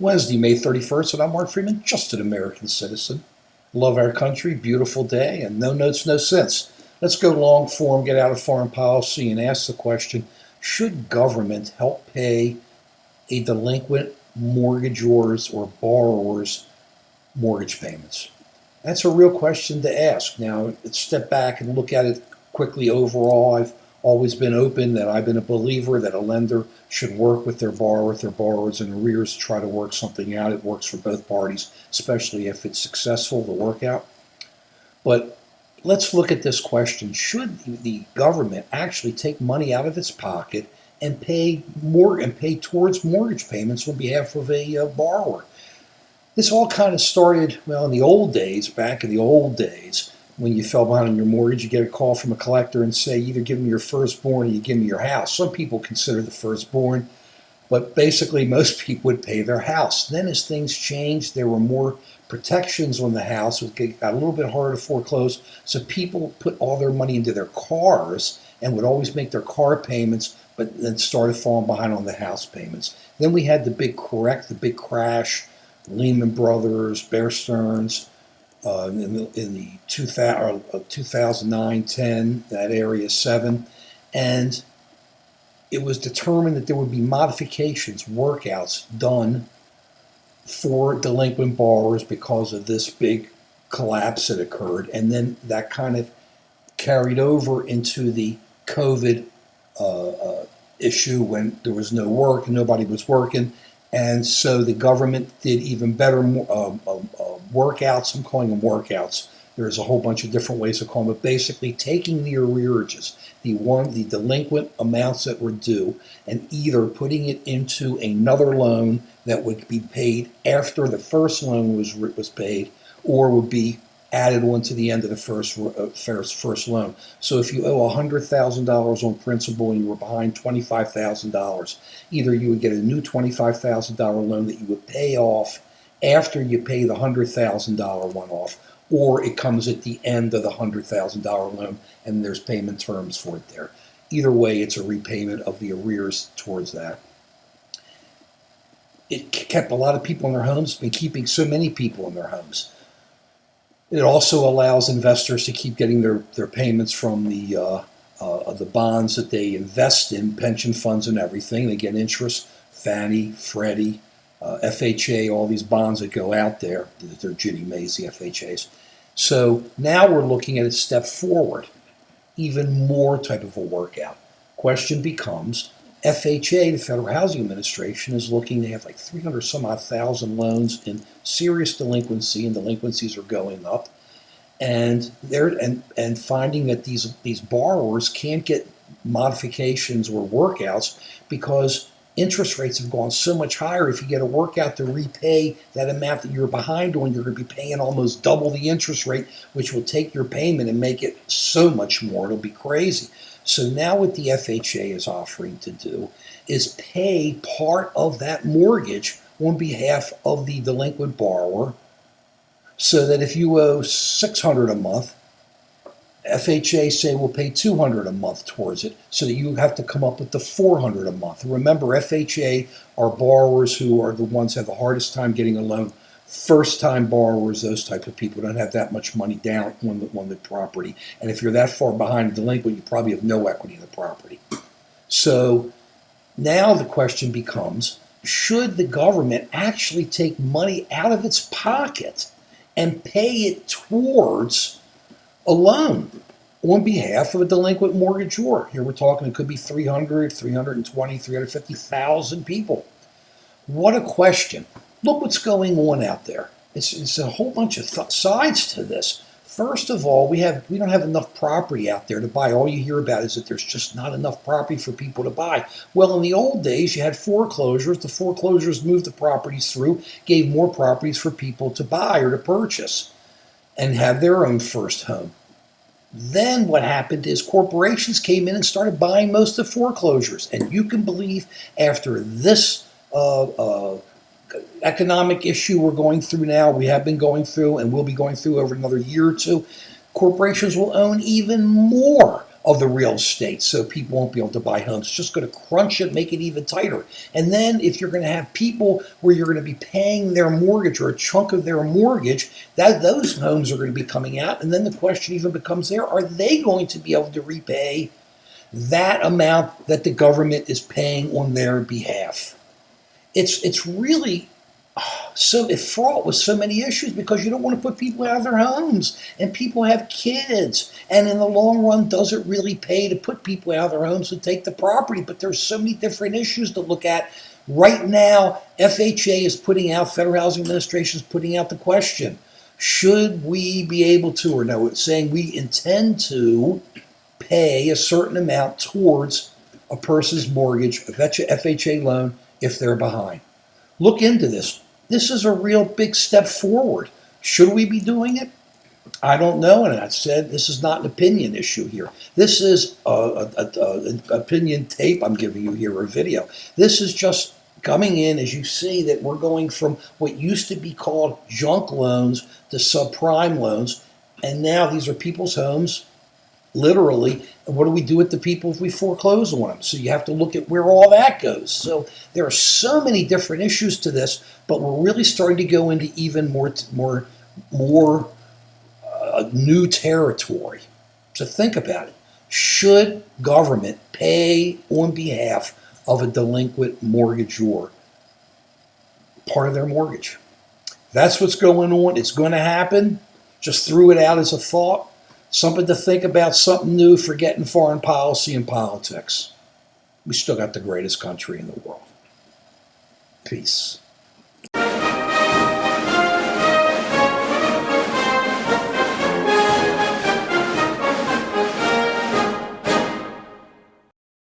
Wednesday, May 31st, and I'm Mark Freeman, just an American citizen. Love our country, beautiful day, and no notes, no sense. Let's go long form, get out of foreign policy, and ask the question, should government help pay a delinquent mortgagor's or borrower's mortgage payments? That's a real question to ask. Now, let's step back and look at it quickly overall. I've always been open that I've been a believer that a lender should work with their borrower, if their borrower's in arrears, to try to work something out. It works for both parties, especially if it's successful, the workout. But let's look at this question. Should the government actually take money out of its pocket and pay towards mortgage payments on behalf of a borrower? This all kind of started, well, in the old days, back in the old days, when you fell behind on your mortgage, you get a call from a collector and say, either give me your firstborn or you give me your house. Some people consider the firstborn, but basically most people would pay their house. Then as things changed, there were more protections on the house. It got a little bit harder to foreclose, so people put all their money into their cars and would always make their car payments, but then started falling behind on the house payments. Then we had the big crash, Lehman Brothers, Bear Stearns, in the 2009, 10, that area 7, and it was determined that there would be modifications, workouts done for delinquent borrowers because of this big collapse that occurred, and then that kind of carried over into the COVID issue when there was no work and nobody was working. And so the government did even better workouts. I'm calling them workouts. There's a whole bunch of different ways to call them, but basically taking the arrearages, the delinquent amounts that were due, and either putting it into another loan that would be paid after the first loan was paid, or would be added on to the end of the first loan. So if you owe $100,000 on principal and you were behind $25,000, either you would get a new $25,000 loan that you would pay off after you pay the $100,000 one off, or it comes at the end of the $100,000 loan and there's payment terms for it there. Either way, it's a repayment of the arrears towards that. It kept a lot of people in their homes, been keeping so many people in their homes. It also allows investors to keep getting their payments from the bonds that they invest in, pension funds and everything. They get interest, Fannie, Freddie, FHA, all these bonds that go out there. They're Ginnie Mae's, the FHAs. So now we're looking at a step forward, even more type of a workout. Question becomes, FHA, the Federal Housing Administration, is looking. They have like 300 some odd thousand loans in serious delinquency, and delinquencies are going up. And they're finding that these borrowers can't get modifications or workouts because interest rates have gone so much higher. If you get a workout to repay that amount that you're behind on, you're going to be paying almost double the interest rate, which will take your payment and make it so much more. It'll be crazy. So now what the FHA is offering to do is pay part of that mortgage on behalf of the delinquent borrower, so that if you owe $600 a month, FHA say will pay $200 a month towards it, so that you have to come up with the $400 a month. Remember, FHA are borrowers who are the ones who have the hardest time getting a loan. First-time borrowers, those type of people, don't have that much money down on the property. And if you're that far behind a delinquent, you probably have no equity in the property. So now the question becomes, should the government actually take money out of its pocket and pay it towards a loan on behalf of a delinquent mortgagor? Here we're talking, it could be 300, 320, 350,000 people. What a question. Look what's going on out there. It's a whole bunch of sides to this. First of all, we don't have enough property out there to buy. All you hear about is that there's just not enough property for people to buy. Well, in the old days, you had foreclosures. The foreclosures moved the properties through, gave more properties for people to buy or to purchase and have their own first home. Then what happened is corporations came in and started buying most of the foreclosures. And you can believe after this economic issue we're going through now, we have been going through and will be going through over another year or two, corporations will own even more of the real estate so people won't be able to buy homes. It's just going to crunch it, make it even tighter. And then if you're going to have people where you're going to be paying their mortgage or a chunk of their mortgage, those homes are going to be coming out. And then the question even becomes there, are they going to be able to repay that amount that the government is paying on their behalf? It's really so fraught with so many issues because you don't want to put people out of their homes, and people have kids, and in the long run, does it really pay to put people out of their homes and take the property? But there's so many different issues to look at. Right now, FHA is putting out, Federal Housing Administration is putting out the question, should we be able to, or no, it's saying we intend to pay a certain amount towards a person's mortgage, a FHA loan, if they're behind. Look into this. This is a real big step forward. Should we be doing it? I don't know, and I said this is not an opinion issue here. This is an opinion tape I'm giving you here, or a video. This is just coming in as you see that we're going from what used to be called junk loans to subprime loans, and now these are people's homes, literally. And what do we do with the people if we foreclose on them? So you have to look at where all that goes. So there are so many different issues to this, but we're really starting to go into even more new territory. So think about it. Should government pay on behalf of a delinquent mortgagor part of their mortgage? That's what's going on. It's going to happen. Just threw it out as a thought. Something to think about, something new, forgetting foreign policy and politics. We still got the greatest country in the world. Peace.